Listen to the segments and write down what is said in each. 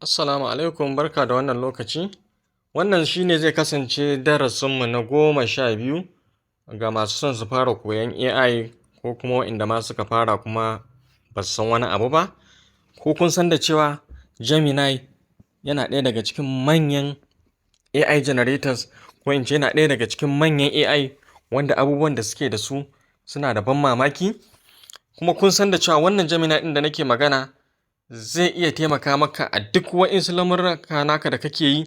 Assalamu alaikum, barka da wannan lokaci. Wannan shine zai kasance darasinmu na 12 ga masu son su fara koyon AI ko kuma waɗanda ma suka fara kuma ba su san wani abu ba. Ko kun san da cewa Gemini yana ɗaya daga cikin manyan AI generators, ko in ce yana ɗaya daga cikin manyan AI wanda abubuwan da suke da su suna da ban mamaki. Kuma kun san da cewa wannan Gemini ɗin da nake magana zai iya taimaka maka a duk wa'insu lamurranka naka da kake yi,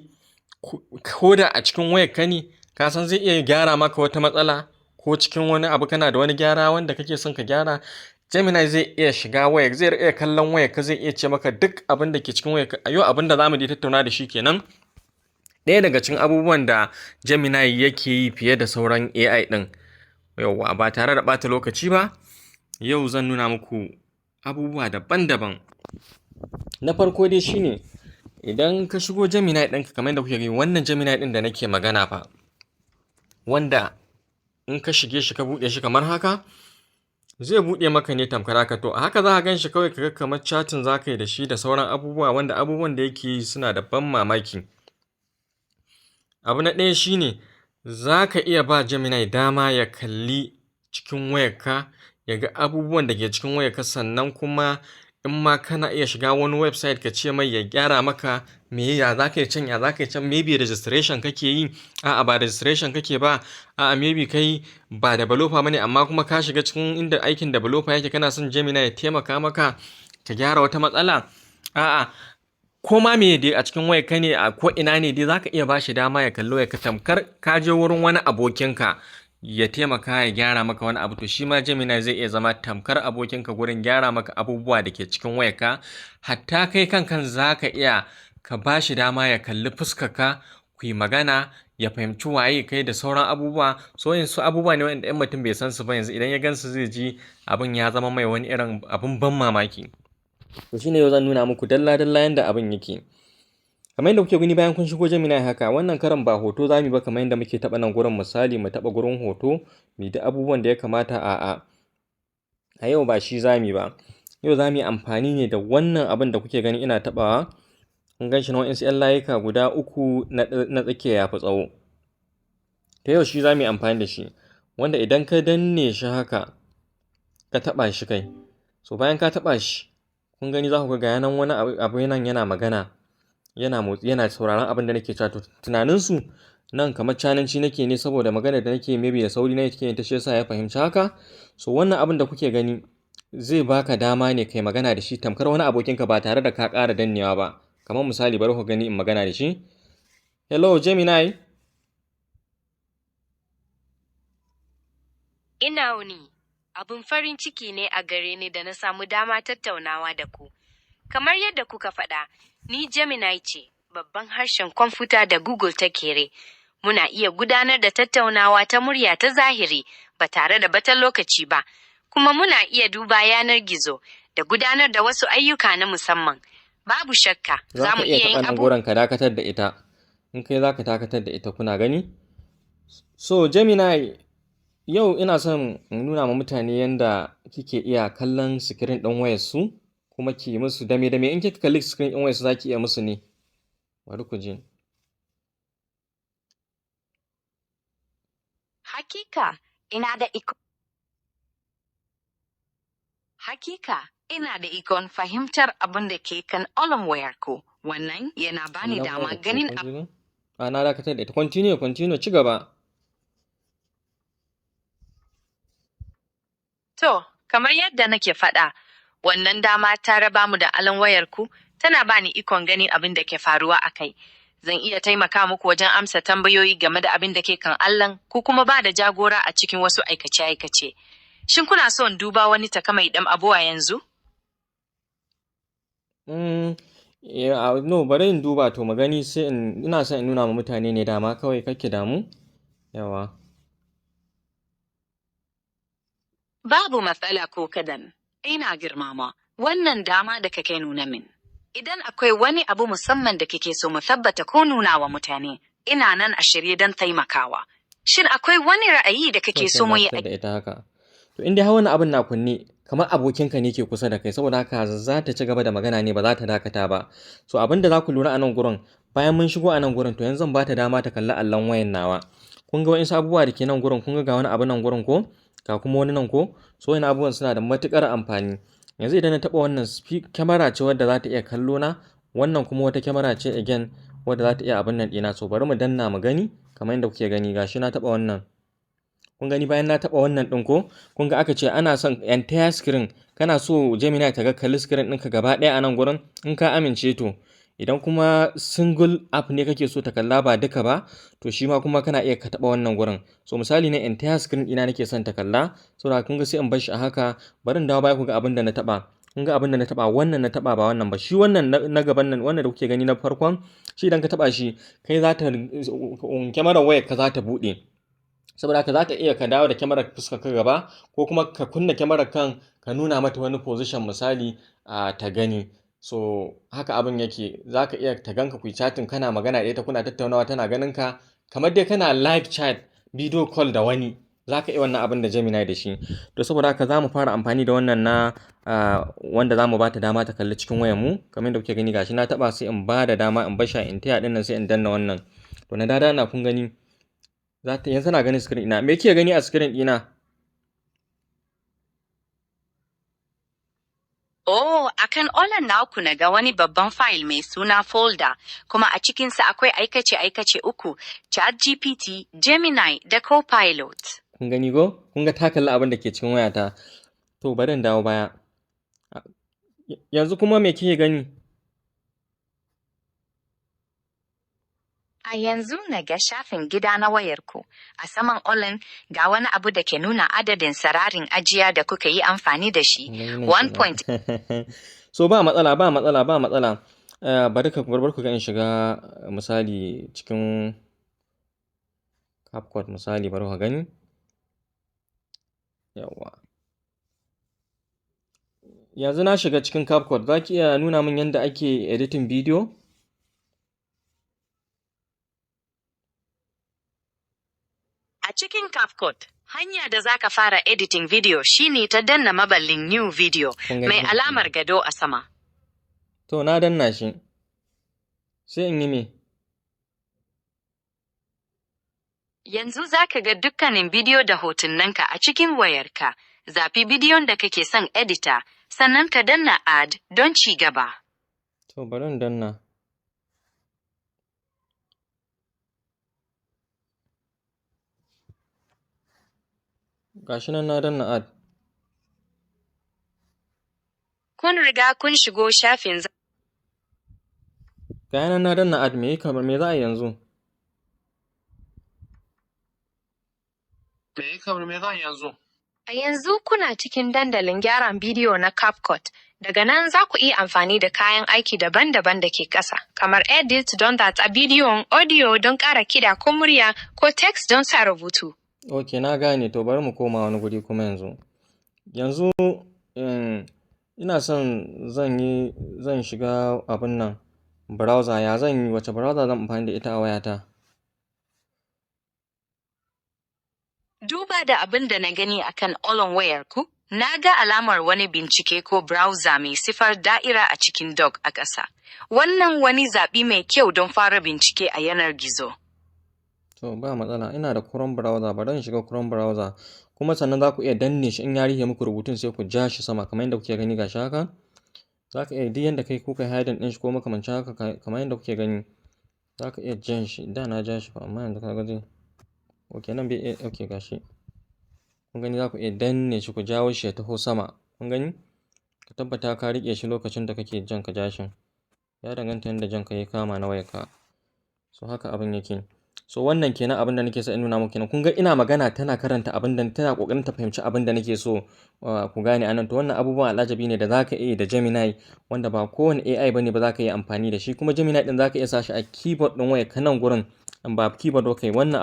ko da a cikin wayarka ne, ka san zai iya gyara maka wata matsala, ko cikin wani abu kana da wani gyara wanda kake son ka gyara. Gemini zai iya shiga wayar, zai iya kallon wayarka, zai iya ce maka duk abin da ke cikin wayarka. A yau abin da za mu tattauna da shi kenan. Ɗaya daga cikin abubuwan da Gemini yake yi fiye da sauran AI ɗin. Yauwa, ba tare da ɓata lokaci ba, yau zan nuna muku abubuwa daban-daban. Na farko dai shine, idan ka shigo Gemini ɗinka kamar yadda kuke gani, wannan Gemini ɗin da nake magana fa, wanda in ka shige shi ka buɗe shi kamar haka, zai buɗe maka ne tamkar haka. To a haka za ka gan shi kawai kaga kamar chatting za ka yi da shi da sauran abubuwa, wanda abubuwan da yake yi suna da ban mamaki. Abu na ɗaya shine, za ka iya ba Gemini dama ya kalli cikin wayarka, ya ga abubuwan da ke cikin wayarka, sannan kuma in ma kana iya shiga wani website ka ce mai ya gyara maka me ya za ka yi can, ya za ka yi can. Maybe registration kake yi, a'a ba registration kake ba, a'a maybe kai ba developer bane amma kuma ka shiga cikin inda aikin developer yake, kana son Gemini ya taimaka maka ka gyara wata matsala, a'a ko ma me dai a cikin wayarka ne, a ko ina ne dai za ka iya ba shi dama ya kallo, ya ka tamkar ka je wurin wani abokinka ya taimaka ya gyara maka wani abu. To shi ma Gemini zai iya zama tamkar abokinka gurin gyara maka abubuwa da ke cikin wayarka. Hatta kai kankan za ka iya ka ba shi dama ya kalli fuskarka, ku yi magana, ya fahimci waye kai da sauran abubuwa. So yin su abubuwa ne wanda 'yan mutum bai san su ba, yanzu idan ya gansu zai ji abin ya zama mai wani irin abin ban mamaki. To shine yau zan nuna muku dalla-dalla yanda abin yake. Kamar yadda kuke gani, bayan kun shigo Gemini haka, wannan karan ba hoto za mu yi ba kamar yadda muke taɓa nan gurin. Misali mu taɓa gurin hoto, mu da abubuwan da ya kamata, a yau ba shi za mu yi ba. Yau za mu yi amfani ne da wannan abin da kuke gani ina taɓawa. Kun gan shi na wa'insu 'yan layuka guda 3 na tsakiya ya fi tsawo. To yau shi za mu yi amfani da shi, wanda idan ka danne shi haka, ka taɓa shi kai. So bayan ka taɓa shi, kun gani za ku ga yanan wani abu nan yana magana, yana motsi, yana sauraron abin da nake cewa. To tunaninsu nan kamar cananci nake ne, saboda magana da nake maybe da sauri na yake ta, shi yasa ya fahimci haka. So wannan abin da kuke gani zai baka dama ne kai magana da shi tamkar wani abokinka, ba tare da ka ƙara dannewa ba. Kamar misali, bari ku gani in magana da shi. Hello Gemini. Ina wuni. Abin farin ciki ne a gare ni da na samu dama tattaunawa da ku. Kamar yadda kuka faɗa, ni Gemini ce, babban harshen kwamfuta da Google ta kere. Muna iya gudanar da tattaunawa ta murya ta zahiri ba tare da bata lokaci ba, kuma muna iya duba yanar gizo da gudanar da wasu ayyuka na musamman. Babu shakka, za mu iya yin abubuwan ka dakatar da ita. In kai za ka dakatar da ita, kuna gani? So Gemini, yau ina son in nuna ma mutane yanda kike iya kallon sikirin ɗin wayarsu, kuma ki musu dame-dame. In kika kalli sikirin ɗin wayarsu za ki iya musu ne. Bari ku ji. Hakika, ina da ikon fahimtar abin da ke kan olon wayarku. Wannan yana bani dama ganin abu. Na dakatar da ita. Continue, ci gaba. To, kamar yadda nake faɗa, wannan dama ta raba mu da alon wayarku, tana bani ikon ganin abin da ke faruwa a kai. Zan iya taimaka muku wajen amsa tambayoyi game da abin da ke kan allon, ko kuma ba da jagora a cikin wasu aikace-aikace. Shin kuna son duba wani takamaiman abu a yanzu? No, bari in duba to magani, sai ina son in nuna ma mutane ne dama kawai, kake damu. Yawa. Babu matsala ko kadan. Ina girmama wannan dama da kake nuna min. Idan akwai wani abu musamman da kake so mu tabbata ko nuna wa mutane, ina nan a shirye don taimakawa. Shin akwai wani ra'ayi da kake so mu yi? Da ita haka. To in dai har wannan abin na kunne, kamar abokinka ne ke kusa da kai, saboda haka za ta ci gaba da magana ne, ba za ta dakata ba. So abin da za ku lura a nan gurin, bayan mun shigo a nan gurin, to yanzu zan ba ta dama ta kalli allon wayan nawa. Kun ga wa'insu abubuwa da ke nan gurin, kun ga wani abu nan gurin ko, ga kuma wani nan ko, so wani abubuwan suna da matukar amfani. Yanzu idan na taɓa wannan kyamara ce wadda za ta iya kallo na, wannan kuma wata kyamara ce again wadda za ta iya abin nan ɗina. So bari mu danna mu gani, kamar yadda kuke gani, gashi na taɓa wannan. Kun gani bayan na taɓa wannan ɗin ko, kun ga aka ce ana son entire screen, kana so Gemini ta ga kalli screen ɗinka gaba ɗaya a nan gurin, in ka amince to. Idan kuma single app ne kake so ta kalla ba duka ba, to shi ma kuma kana iya ka taɓa wannan gurin. So misali na entire screen ɗina nake son ta kalla, saboda kun ga sai in bar shi a haka. Bari in dawo baya ku ga abin da na taɓa. Kun ga abin da na taɓa, wannan na taɓa ba wannan ba. Shi wannan na gaban nan, wannan da kuke gani na farkon, shi idan ka taɓa shi, kai za ta kyamarar wayar ka za ta buɗe. Saboda haka za ta iya ka dawo da kyamarar fuskar ka gaba, ko kuma ka kunna kyamarar kan ka nuna mata wani position misali ta gani. So haka abin yake, za ka iya ta ganka ku yi chatting, kana magana da ita, kuna tattaunawa, tana ganin ka kamar dai kana live chat video call da wani. Za ka iya wannan abin da Gemini da shi. To saboda haka za mu fara amfani da wannan na wanda za mu ba ta dama ta kalli cikin wayar mu, kamar yadda kuke gani gashi na taɓa, sai in ba da dama in basha in taya ɗin nan, sai in danna wannan. To na dada na kun gani, yanzu na ganin screen ɗina. Me kike gani a screen ɗina? Oh, akan online naku na ga wani babban file mai suna folder, kuma a cikinsa akwai aikace-aikace 3, ChatGPT, Gemini da Copilot. Kun gani go? Kun ga ta kalli abin da ke cikin wayata. To bari in dawo baya. Yanzu kuma me kike gani? A yanzu na ga shafin gida na wayarku. A saman online ga wani abu da ke nuna adadin sararin ajiya da kuka yi amfani da shi. 1. So ba matsala, ba matsala, ba matsala. Bari ku ga in shiga misali cikin CapCut misali, bari ku gani. Yawa. Yanzu na shiga cikin CapCut, za ki iya nuna min yadda ake editing video? A cikin CapCut, hanya da za ka fara editing video shine ta danna maballin new video mai alamar gado a sama. To na danna shi. Sai in yi me? Yanzu za ka ga dukkanin bidiyo da hotunanka a cikin wayarka. Zafi bidiyon da kake son edita, sannan ka danna add don ci gaba. To bari in danna. Gashi nan na danna add. Kun riga kun shigo shafin. Ga nan na danna add, me za a yi yanzu? A yanzu kuna cikin dandalin gyaran bidiyo na CapCut. Daga nan za ku iya amfani da kayan aiki daban-daban da ke ƙasa, kamar edit don datsa bidiyon, audio don ƙara kiɗa ko murya, ko text don sa rubutu. Ok, na gane. To bari mu koma wani guri kuma yanzu. Yanzu ina son zan shiga abin nan browser. Ya zan yi? Wace browser zan amfani da ita a wayata? Duba da abin da na gani akan allon wayarku, na ga alamar wani bincike ko browser mai sifar da'ira a cikin dock a ƙasa. Wannan wani zaɓi mai kyau don fara bincike a yanar gizo. To ba matsala, ina da Chrome browser, bari in shiga Chrome browser. Kuma sannan za ku iya danne shi, in ya rihe muku rubutun sai ku ja shi sama, kamar yadda kuke gani gashi haka. Za ka iya duk yadda kai kuka hiding ɗin shi ko makamancin haka, kamar yadda kuke gani. Za ka iya jan shi, da na ja shi ba, amma yanzu ka gaji. Ok, nan bai iya, ok gashi. Kun gani, za ku iya danne shi ku jawo shi ya taho sama. Kun gani? Ka tabbata ka riƙe shi lokacin da kake jan ka ja shi. Ya danganta yadda jan ka ya kama na wayarka. So haka abin yake. So wannan kenan abin da nake so in nuna muku kenan. Kun ga ina magana tana karanta abin da tana kokarin ta fahimci abin da nake so ku gane anan. To wannan abubuwan al'ajabi ne da zaka iya da Gemini, wanda ba kowane AI bane ba zaka yi amfani da shi. Kuma Gemini din zaka iya sa shi a keyboard din wayar ka nan gurin, ba keyboard ba kai. Wannan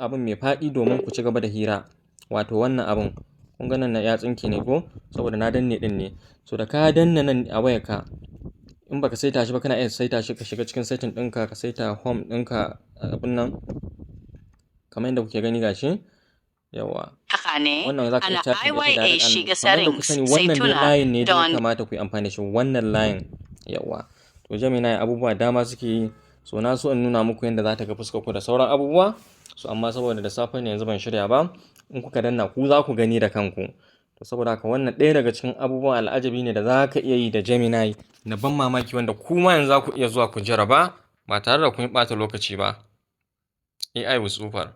abin mai faɗi domin ku ci gaba da hira. Wato wannan abin kun ga nan ya tsinke ne ko, saboda na danne din ne. So da ka danna nan a wayarka, in baka saita shi ba kana iya saita shi, ka shiga cikin setting ɗinka, ka saita home ɗinka abin nan. kamar yadda kuke gani gashi. Yawa. Haka ne, Wannan za ka iya ana chatting da ita IYA direct shiga kamar yadda ku settings sani sai wannan dai tuna layin ne da ya don kamata ku yi amfani da shi, wannan layin. Yawa. To Gemini abubuwa dama suke yi. So na so in nuna muku yadda za ta ga fuskar ku da sauran abubuwa. So amma saboda da safe ne yanzu ban shirya ba. In kuka danna ku za ku gani da kanku. To saboda haka wannan ɗaya daga cikin abubuwan al'ajabi ne da za ka iya yi da Gemini na ban mamaki wanda kuma yanzu za ku iya zuwa ku jaraba ba tare da kun ɓata lokaci ba. AI was super.